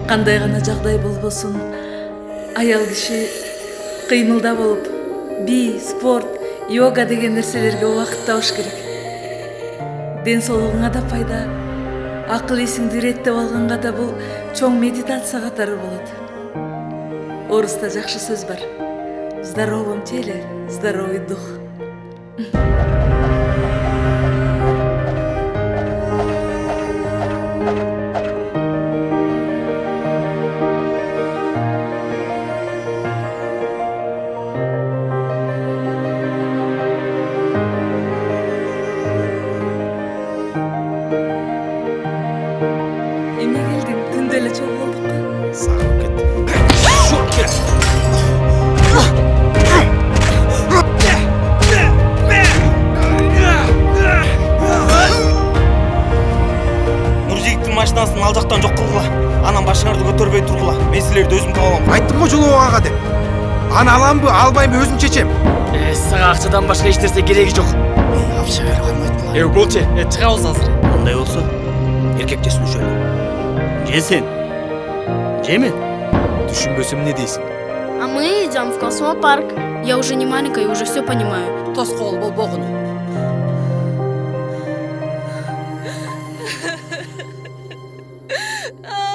Кандай гана жагдай болбосун, аял киши кыймылда болуп, би, спорт, йога деген нерселерге убакыт табыш керек. Ден соолугуңа да пайда, акыл эсиңди иреттеп алганга да бул чоң медитация катары болот. Оруста жакшы сөз бар. В здоровом теле здоровый дух. Эме келдиң, түндө эле чогуу болдук го. Сагынып кеттим. Нуржигиттин машинасын ал жактан жок кылгыла. Анан башыңарды көтөрбөй тургула. Мен силерди өзүм таба алам. Айттым го жолоого деп. Аны аламбы, албаймбы өзүм чечем. Сага акчадан башка эч нерсе кереги жок. Акча берип алмайт. Болчу, чыгабыз азыр. Андай болсо, эркекте сүйлөшөлү. Же сен, же мен. Түшүнбөсөм не дейсиң? А мы идем в космопарк. Я уже не маленькая и уже все понимаю. Тоскоол болбогуну. А